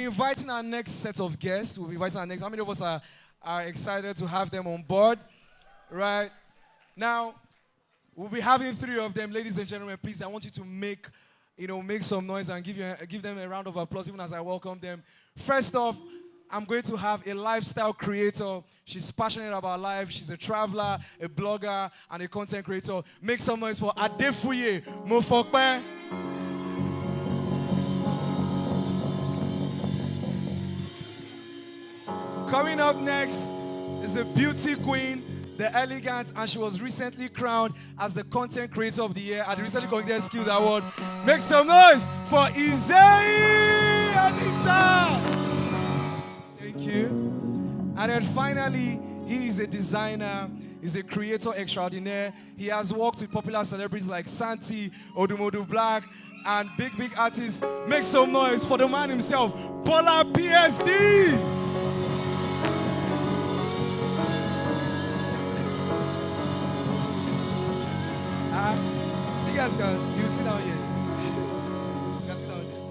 inviting our next set of guests. We'll be inviting our next. How many of us are excited to have them on board? Right. Now, we'll be having 3 of them. Ladies and gentlemen, please, I want you to make some noise and give them a round of applause even as I welcome them. First off, I'm going to have a lifestyle creator. She's passionate about life. She's a traveler, a blogger, and a content creator. Make some noise for Adefuye Mofope. Coming up next is the beauty queen, the elegant, and she was recently crowned as the content creator of the year at the recently concluded Skills Award. Make some noise for Izehi Anita. Thank you. And then finally, he is a designer. He's a creator extraordinaire. He has worked with popular celebrities like Santi, Odumodu Black, and big artists. Make some noise for the man himself, Bola PSD. You guys you sit down here. You guys sit down here.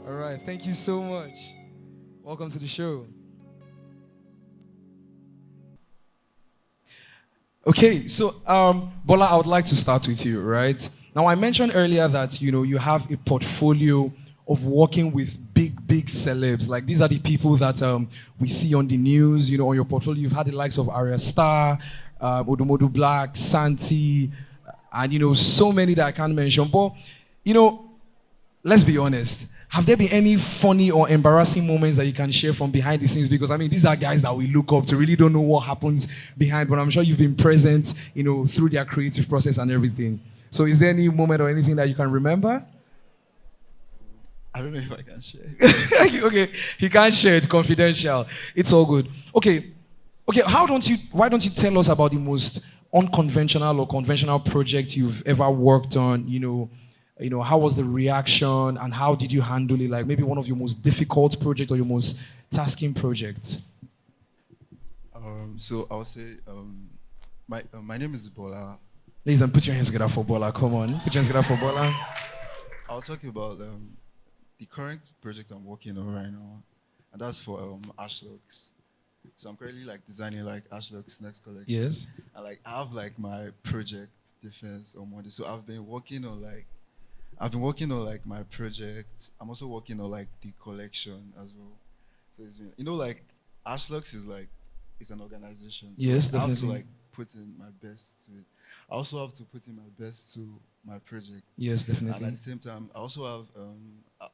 All right, thank you so much. Welcome to the show. Okay, so Bola, I would like to start with you, right? Now, I mentioned earlier that you have a portfolio of working with big celebs. Like these are the people that we see on the news. On your portfolio, you've had the likes of Arya Star, Odumodu Black, Santi, and so many that I can't mention. But let's be honest. Have there been any funny or embarrassing moments that you can share from behind the scenes? Because these are guys that we look up to. Really don't know what happens behind, but I'm sure you've been present, through their creative process and everything. So, is there any moment or anything that you can remember? I don't know if I can share. Okay, he can't share it. Confidential. It's all good. Okay. Why don't you tell us about the most unconventional or conventional project you've ever worked on? How was the reaction and how did you handle it? Like maybe one of your most difficult projects or your most tasking projects. So I would say, my name is Bola. Ladies and put your hands together for Bola. Come on, put your hands together for Bola. I was talking about the current project I'm working on right now, and that's for Ashlocks. So I'm currently designing Ashlocks next collection. Yes. And I have my project defense on Monday. So I've been working on my project. I'm also working on the collection as well. So it's been, Ashlocks is it's an organization. So yes, I have definitely. to put in my best to it. I also have to put in my best to my project. Yes, definitely. And at the same time, I also have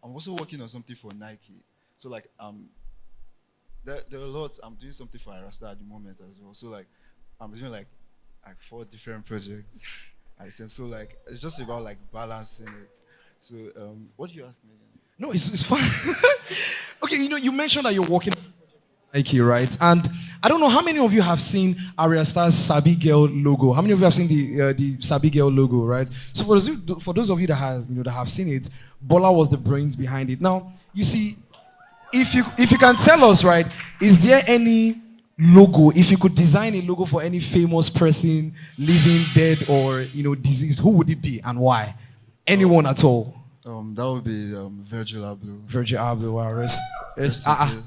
I'm also working on something for Nike. So there are lots. I'm doing something for Arasta at the moment as well. So I'm doing 4 different projects. So it's just about balancing it. So what do you ask me again? No, it's fine. Okay, you mentioned that you're working Nike, right? And I don't know how many of you have seen Arya Star's Sabi Girl logo. How many of you have seen the Sabi Girl logo, right? So for those of you that have seen it, Bola was the brains behind it. Now, you see, if you can tell us, right, is there any logo, if you could design a logo for any famous person, living, dead, or deceased, who would it be and why? Anyone at all? That would be Virgil Abloh. Virgil Abloh, wow,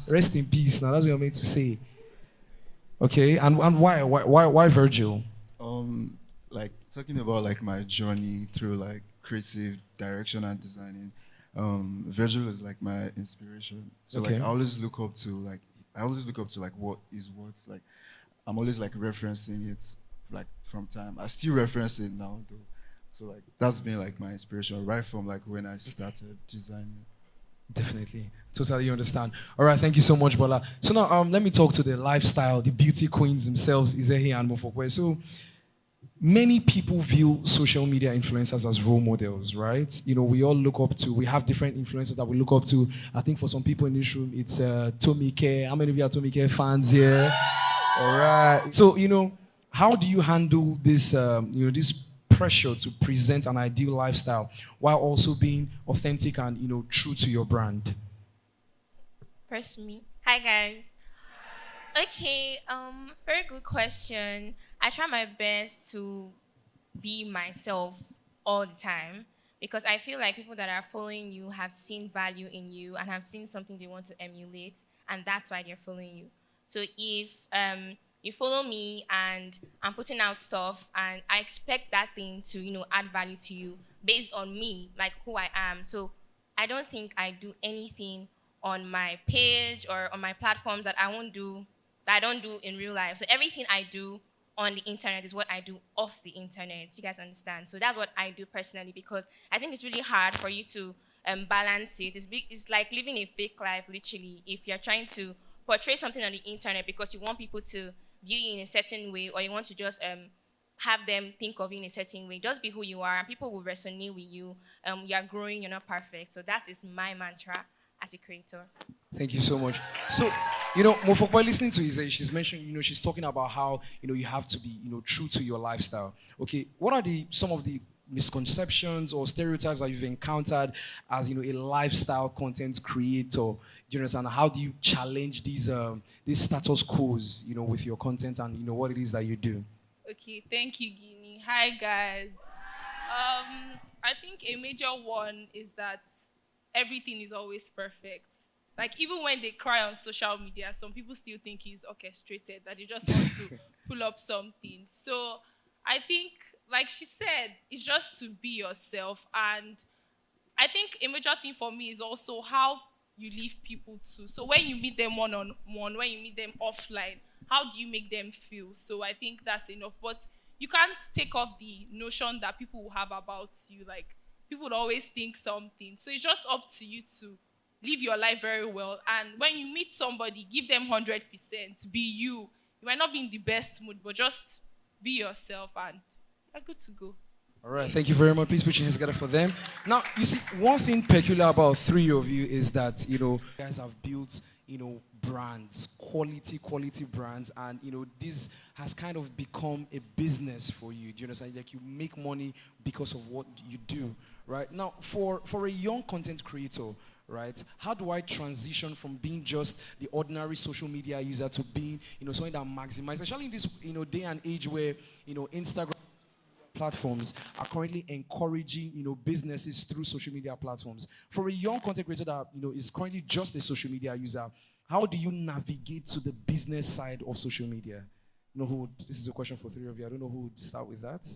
rest in peace. Now that's what you're meant to say. Okay, and why Virgil? Talking about my journey through creative direction and designing. Virgil is my inspiration. So okay. I always look up to what his works. I'm always referencing it from time. I still reference it now though. So that's been my inspiration right from when I started designing. Definitely. Totally understand. All right, thank you so much, Bola. So now let me talk to the lifestyle, the beauty queens themselves, Izehi and Mofope. So many people view social media influencers as role models, right? We all look up to, we have different influencers that we look up to. I think for some people in this room, it's Tommy K. How many of you are Tommy K fans here? All right. So, how do you handle this, this pressure to present an ideal lifestyle while also being authentic and, true to your brand? First me. Hi, guys. Okay, very good question. I try my best to be myself all the time. Because I feel like people that are following you have seen value in you and have seen something they want to emulate, and that's why they're following you. So if you follow me and I'm putting out stuff and I expect that thing to, add value to you based on me, like who I am. So I don't think I do anything on my page or on my platforms that I don't do in real life. So everything I do on the internet is what I do off the internet. You guys understand? So that's what I do personally, because I think it's really hard for you to balance it. It's like living a fake life, literally, if you're trying to portray something on the internet because you want people to view you in a certain way, or you want to just have them think of you in a certain way. Just be who you are, and people will resonate with you. You're growing, you're not perfect. So that is my mantra as a creator. Thank you so much. So, Mofope, listening to Izehi, she's mentioned, she's talking about how, you have to be, true to your lifestyle. Okay, what are some of the misconceptions or stereotypes that you've encountered as, a lifestyle content creator? Do you understand? How do you challenge these status quos, with your content and, what it is that you do? Okay, thank you, Guinea. Hi, guys. I think a major one is that everything is always perfect. Like, even when they cry on social media, some people still think it's orchestrated, that they just want to pull up something. So I think, like she said, it's just to be yourself. And I think a major thing for me is also how you leave people too. So when you meet them one-on-one, when you meet them offline, how do you make them feel? So I think that's enough. But you can't take off the notion that people will have about you. Like, people would always think something. So it's just up to you to live your life very well. And when you meet somebody, give them 100%. Be you. You might not be in the best mood, but just be yourself and you're good to go. All right, thank you very much. Please put your hands together for them. Now, you see, one thing peculiar about three of you is that, you guys have built, brands, quality brands, and, this has kind of become a business for you. Do you understand? Like, you make money because of what you do, right? Now, for a young content creator, right, how do I transition from being just the ordinary social media user to being, something that maximizes, especially in this, day and age where, Instagram platforms are currently encouraging, businesses through social media platforms. For a young content creator that, is currently just a social media user, how do you navigate to the business side of social media? This is a question for three of you. I don't know who would start with that.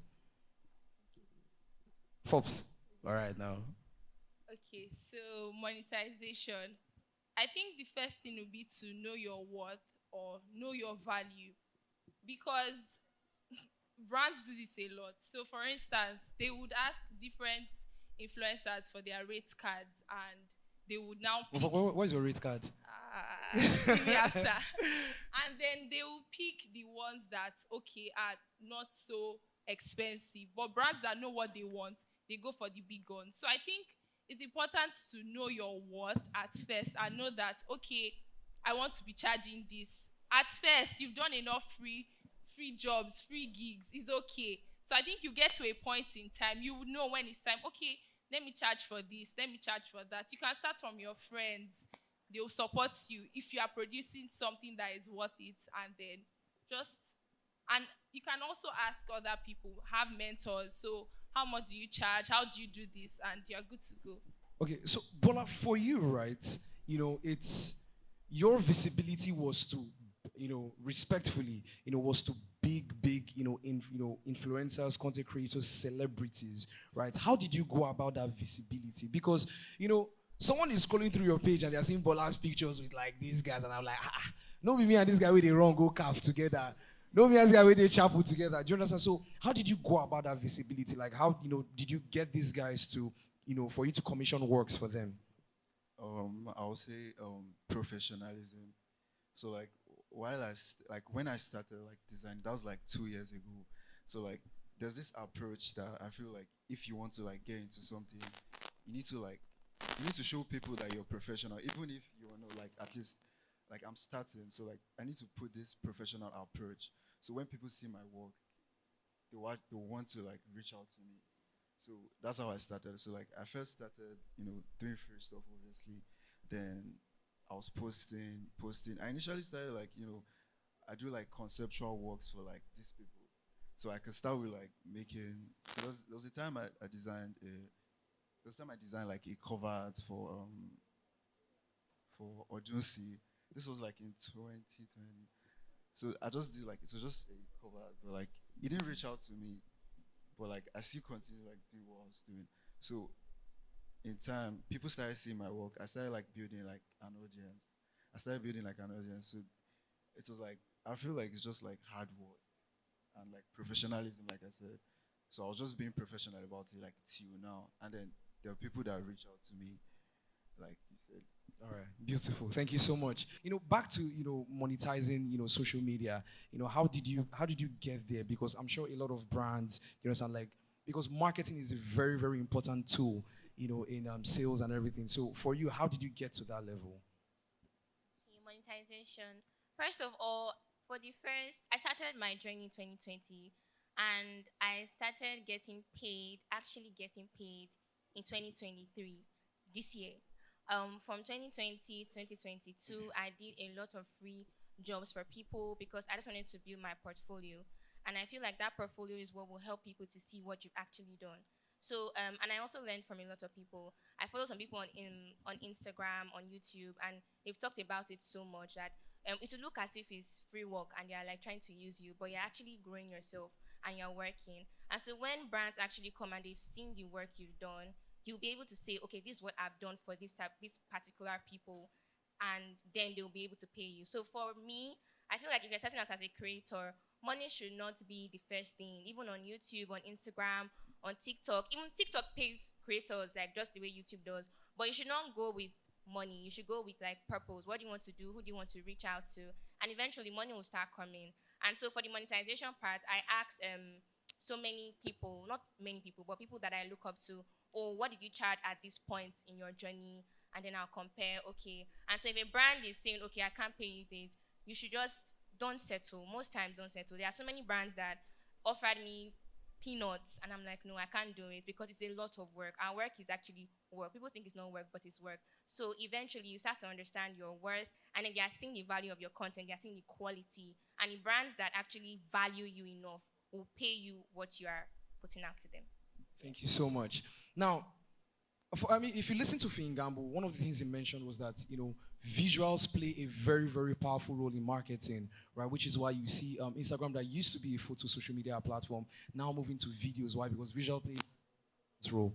Fops. All right, now. Okay, so monetization. I think the first thing would be to know your worth or know your value, because brands do this a lot. So, for instance, they would ask different influencers for their rate cards, and they would now pick, What's your rate card? see me after. And then they will pick the ones that, okay, are not so expensive. But brands that know what they want, they go for the big ones. So I think it's important to know your worth at first and know that, okay, I want to be charging this. At first, you've done enough free jobs, free gigs, is okay. So I think you get to a point in time, you would know when it's time, okay, let me charge for this, let me charge for that. You can start from your friends. They'll support you if you are producing something that is worth it, and then and you can also ask other people, have mentors. So how much do you charge? How do you do this? And you're good to go. Okay, so Bola, for you, right, it's your visibility was to, respectfully, was to big, influencers, content creators, celebrities, right? How did you go about that visibility? Because, someone is scrolling through your page and they're seeing Bola's pictures with like these guys, and I'm like, no, me and this guy with the wrong go calf together. No, me and this guy with the chapel together. Do you understand? So, how did you go about that visibility? Like, how, did you get these guys to, for you to commission works for them? I would say professionalism. So like when I started like design, that was like 2 years ago. So like there's this approach that I feel like if you want to like get into something, you need to show people that you're professional, even if you are not, like, at least like I'm starting. So like I need to put this professional approach. So when people see my work, they want to like reach out to me. So that's how I started. So like I first started, doing free stuff, obviously. Then I was posting. I initially started like, I do like conceptual works for like these people. So I could start with like making. So there was a time I designed this time I designed like a cover art for Odunsi. This was like in 2020. So I just did like it was just a cover art, but like he didn't reach out to me. But like I still continue like doing what I was doing. So in time, people started seeing my work. I started like building like an audience. I started building like an audience. So it was like I feel like it's just like hard work and like professionalism, like I said. So I was just being professional about it like till now. And then there are people that reach out to me, like you said. All right, beautiful. Thank you so much. Back to monetizing social media. How did you get there? Because I'm sure a lot of brands, sound like, because marketing is a very very important tool, in sales and everything. So for you, how did you get to that level? Okay, monetization. First of all, I started my journey in 2020, and I started actually getting paid in 2023, this year. From 2020 to 2022, I did a lot of free jobs for people because I just wanted to build my portfolio. And I feel like that portfolio is what will help people to see what you've actually done. So, and I also learned from a lot of people. I follow some people on Instagram, on YouTube, and they've talked about it so much that it will look as if it's free work and they're like trying to use you, but you're actually growing yourself and you're working. And so when brands actually come and they've seen the work you've done, you'll be able to say, okay, this is what I've done for this particular people, and then they'll be able to pay you. So for me, I feel like if you're starting out as a creator, money should not be the first thing. Even on YouTube, on Instagram, on TikTok, even TikTok pays creators like just the way YouTube does. But you should not go with money. You should go with like purpose. What do you want to do? Who do you want to reach out to? And eventually money will start coming. And so for the monetization part, I asked so many people, not many people, but people that I look up to, or what did you charge at this point in your journey? And then I'll compare, okay. And so if a brand is saying, okay, I can't pay you this, you should just don't settle. Most times don't settle. There are so many brands that offered me peanuts, and I'm like, no, I can't do it because it's a lot of work. Our work is actually work. People think it's not work, but it's work. So eventually you start to understand your worth, and then they are seeing the value of your content, they are seeing the quality, and the brands that actually value you enough will pay you what you are putting out to them. Thank you so much. Now, if you listen to Finn Gamble, one of the things he mentioned was that visuals play a very very powerful role in marketing, right? Which is why you see Instagram, that used to be a photo social media platform, now moving to videos. Why? Because visual play its role.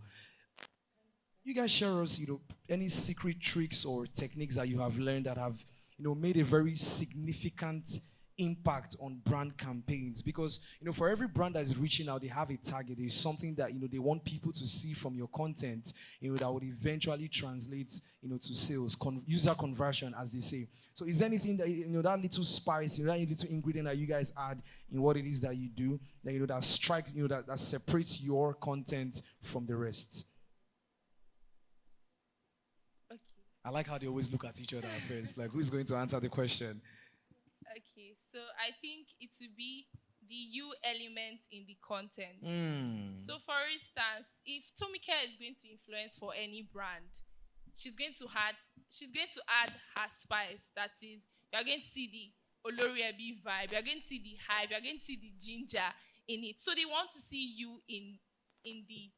You guys share us, any secret tricks or techniques that you have learned that have, made a very significant impact on brand campaigns? Because, for every brand that is reaching out, they have a target. There's something that, they want people to see from your content, that would eventually translate, to sales, user conversion, as they say. So is there anything that, that little spice, that little ingredient that you guys add in what it is that you do, that, that strikes, that separates your content from the rest? Okay. I like how they always look at each other first. Like, who's going to answer the question? Okay, so I think it will be the you element in the content. So for instance, if Tomika is going to influence for any brand, she's going to add her spice. That is, you're going to see the Oloriebi vibe, you're going to see the hype, you're going to see the ginger in it. So they want to see you in the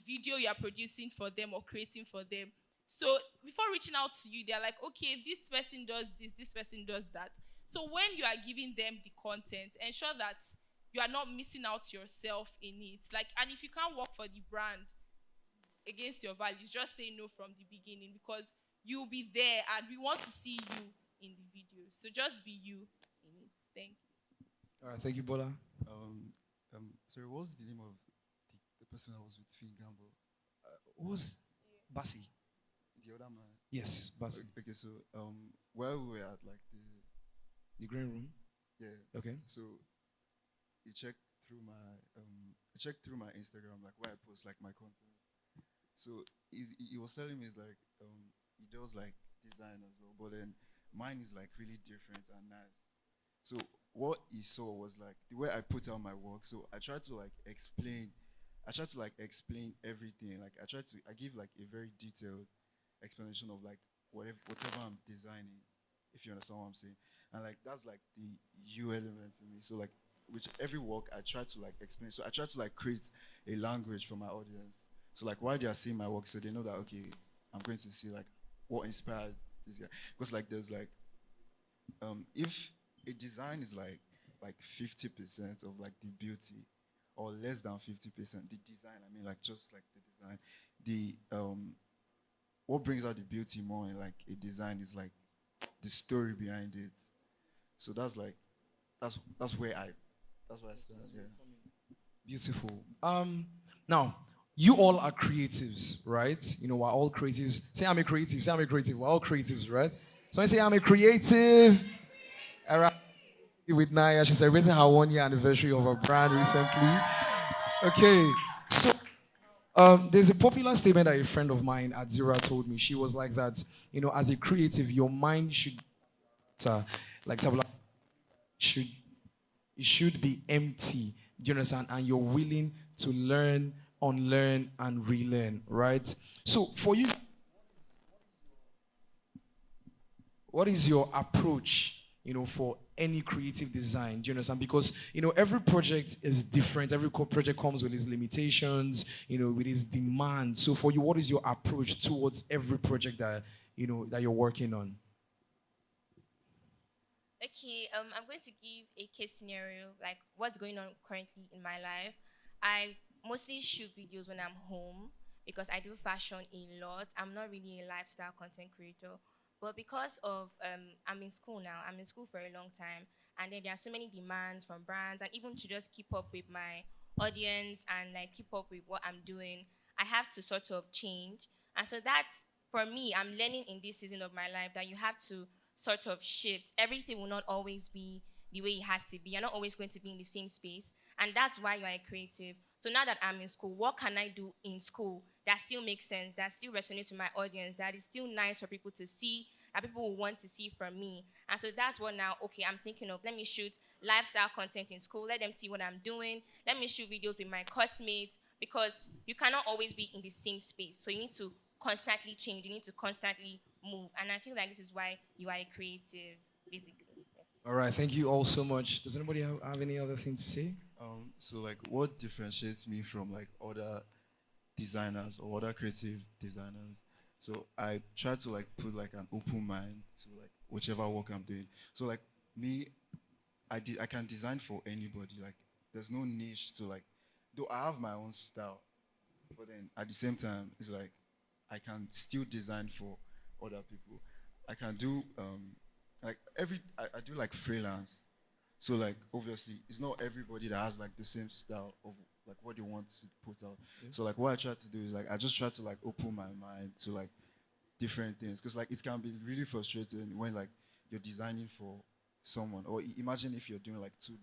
video you're producing for them or creating for them. So before reaching out to you, they're like, okay, this person does this person does that. So when you are giving them the content, ensure that you are not missing out yourself in it. Like, and if you can't work for the brand against your values, just say no from the beginning, because you'll be there and we want to see you in the video. So just be you in it. Thank you. All right, thank you, Bola. Sorry, what was the name of the person that was with Finn Gamble? Who's Basi? The other man. Yes, Basi. Okay, so while we were at like The green room? yeah. Okay. So he checked through my Instagram, like where I post like my content. So he was telling me, it's like he does like design as well, but then mine is like really different and nice. So what he saw was like the way I put out my work. So I tried to like explain everything. Like I give like a very detailed explanation of like whatever I'm designing, if you understand what I'm saying. And like that's like the you element in me. So like with every work I try to like explain. So I try to like create a language for my audience. So like while they are seeing my work, so they know that okay, I'm going to see like what inspired this guy. Because like there's like if a design is like 50% of like the beauty, or less than 50%, the design, I mean like just like the design, the what brings out the beauty more in like a design is like the story behind it. So that's like that's where I stand. Yeah. Beautiful. Now, you all are creatives, right? You know, we're all creatives. Say I'm a creative. Say I'm a creative. We're all creatives, right? So I say I'm a creative. All right. With Naya, she celebrated her 1 year anniversary of her brand recently. Okay. So there's a popular statement that a friend of mine at Zira told me. She was like that, you know, as a creative, your mind should, like tabula, should it should be empty. Do you understand? And you're willing to learn, unlearn, and relearn, right? So for you, what is your approach, you know, for any creative design? Do you understand? Because, you know, every project is different. Every project comes with its limitations, you know, with its demands. So for you, what is your approach towards every project that, you know, that you're working on? Okay, I'm going to give a case scenario, like what's going on currently in my life. I mostly shoot videos when I'm home because I do fashion a lot. I'm not really a lifestyle content creator, but because of I'm in school now. I'm in school for a long time, and then there are so many demands from brands, and even to just keep up with my audience and like keep up with what I'm doing, I have to sort of change. And so that's for me. I'm learning in this season of my life that you have to sort of shift. Everything will not always be the way it has to be. You're not always going to be in the same space. And that's why you're a creative. So now that I'm in school, what can I do in school that still makes sense, that still resonates with my audience, that is still nice for people to see, that people will want to see from me? And so that's what now, okay, I'm thinking of, let me shoot lifestyle content in school. Let them see what I'm doing. Let me shoot videos with my classmates because you cannot always be in the same space. So you need to constantly change. You need to constantly move. And I feel like this is why you are a creative, basically. Yes. All right. Thank you all so much. Does anybody have any other thing to say? So like what differentiates me from like other designers or other creative designers? So I try to like put like an open mind to like whichever work I'm doing. So like me, I can design for anybody. Like there's no niche to like, though I have my own style, but then at the same time it's like I can still design for other people. I can do like I do like freelance. So like obviously it's not everybody that has like the same style of like what they want to put out. Yeah. So like what I try to do is like I just try to like open my mind to like different things because like it can be really frustrating when like you're designing for someone, or imagine if you're doing like two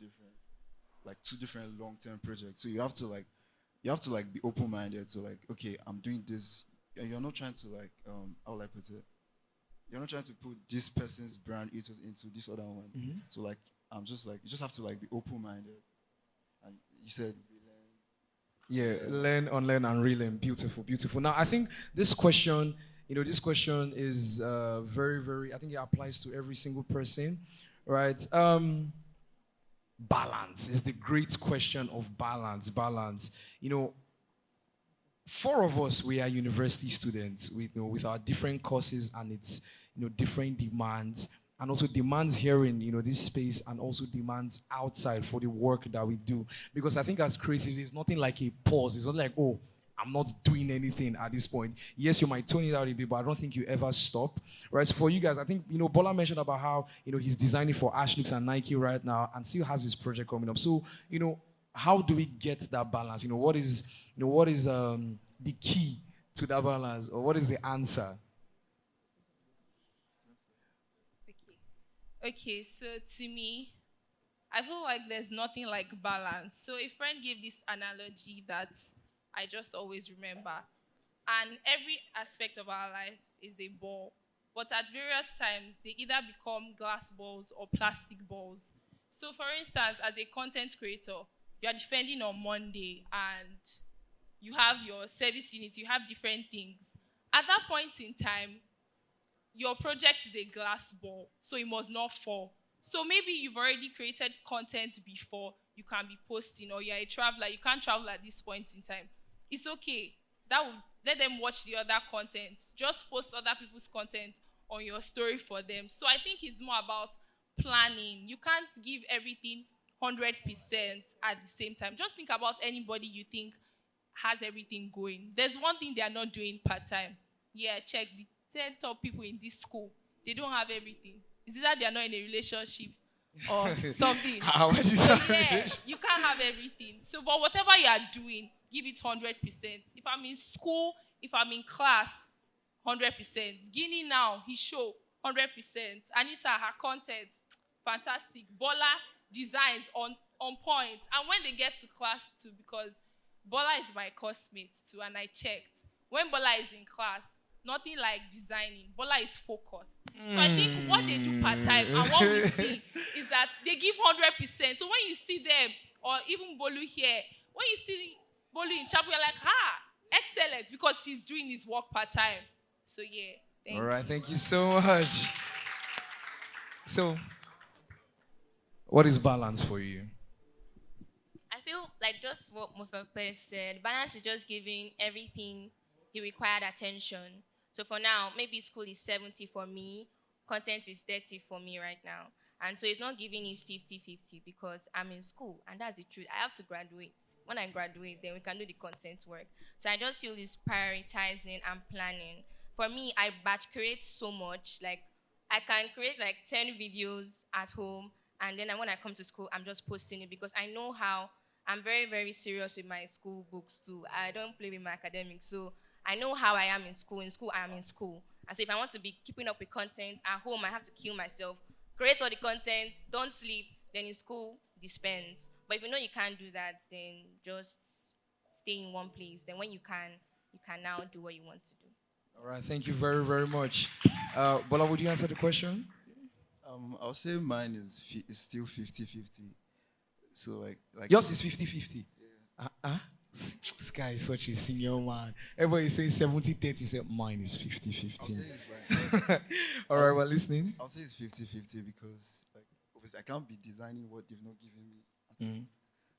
different long-term projects. So you have to like be open-minded to like, okay, I'm doing this. And you're not trying to like how will I put it? You're not trying to put this person's brand into this other one. Mm-hmm. So like I'm just like you just have to like be open-minded. And you said yeah, learn, unlearn, and relearn. Beautiful, beautiful. Now I think this question, you know, this question is very, very. I think it applies to every single person, right? Balance is the great question of balance. Balance. You know, four of us, we are university students with, you know, with our different courses and its, you know, different demands, and also demands here in, you know, this space, and also demands outside for the work that we do. Because I think as creatives, it's nothing like a pause. It's not like, oh, I'm not doing anything at this point. Yes, you might tone it out a bit, but I don't think you ever stop. Right? So for you guys, I think, you know, Bola mentioned about how, you know, he's designing for Ashlix and Nike right now and still has his project coming up. So, you know, how do we get that balance? You know, what is the key to that balance, or what is the answer? Okay, so to me, I feel like there's nothing like balance. So a friend gave this analogy that I just always remember. And every aspect of our life is a ball. But at various times, they either become glass balls or plastic balls. So for instance, as a content creator, you are defending on Monday and you have your service unit, you have different things. At that point in time, your project is a glass ball, so it must not fall. So maybe you've already created content before you can be posting, or you're a traveler, you can't travel at this point in time. It's okay. that will let them watch the other content. Just post other people's content on your story for them. So I think it's more about planning. You can't give everything 100% at the same time. Just think about anybody you think has everything going. There's one thing they are not doing part-time. Yeah, check the 10 top people in this school. They don't have everything. Is it that they are not in a relationship or something? How would you So say? yeah, you can't have everything. So, but whatever you are doing, give it 100%. If I'm in school, if I'm in class, 100%. Guinea now, his show, 100%. Anita, her content, fantastic. Bola, designs on point. And when they get to class too, because Bola is my coursemate too, and I checked. When Bola is in class, nothing like designing. Bola is focused. So I think what they do part-time and what we see is that they give 100%. So when you see them, or even Bolu here, when you see Bolu in chapel, you're like, excellent, because he's doing his work part-time. So yeah. All right, thank you so much. So, what is balance for you? I feel like just what Mofope said, balance is just giving everything the required attention. So for now, maybe school is 70 for me, content is 30 for me right now. And so it's not giving it 50-50 because I'm in school, and that's the truth. I have to graduate. When I graduate, then we can do the content work. So I just feel it's prioritizing and planning. For me, I batch create so much. Like, I can create like 10 videos at home, and then when I come to school, I'm just posting it because I know how I'm very, very serious with my school books too. I don't play with my academics. So I know how I am in school. In school, I am in school. And so if I want to be keeping up with content at home, I have to kill myself. Create all the content, don't sleep, then in school, dispense. But if you know you can't do that, then just stay in one place. Then when you can now do what you want to do. All right, thank you very, very much. Bola, would you answer the question? I'll say mine is still 50-50. So like Yours is 50-50. Yeah. This guy is such a senior man. Everybody says 70-30, say mine is 50-50. Like, all right, we're listening. I'll say it's 50-50 because like obviously I can't be designing what they've not given me.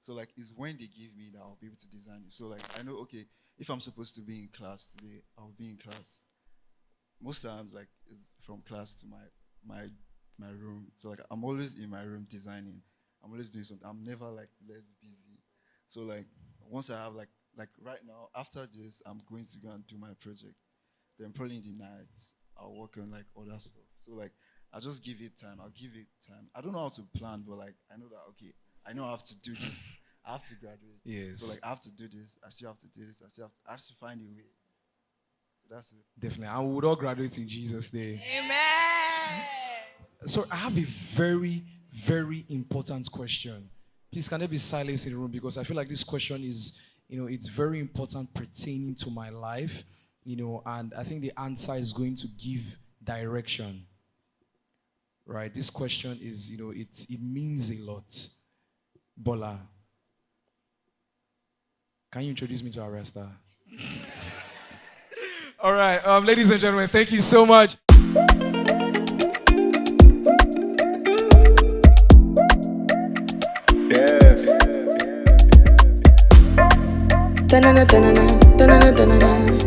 So like it's when they give me that I'll be able to design it. So like I know, okay, if I'm supposed to be in class today, I'll be in class. Most times like it's from class to my room. So like I'm always in my room designing. I'm always doing something. I'm never like less busy. So like once I have like right now, after this, I'm going to go and do my project. Then probably in the nights, I'll work on like other stuff. So like I'll just give it time. I'll give it time. I don't know how to plan, but like I know that okay, I know I have to do this. I have to graduate. Yes. So like I have to do this. I still have to do this. I have to find a way. So that's it. Definitely. And we would all graduate in Jesus' name. Amen. So I have a very, very important question. Please, can there be silence in the room? Because I feel like this question is, it's very important pertaining to my life, and I think the answer is going to give direction. Right? This question is, it means a lot. Bola, can you introduce me to our star? All right, ladies and gentlemen, thank you so much. Ta-na-na, ta-na-na, ta-na-na, ta-na-na.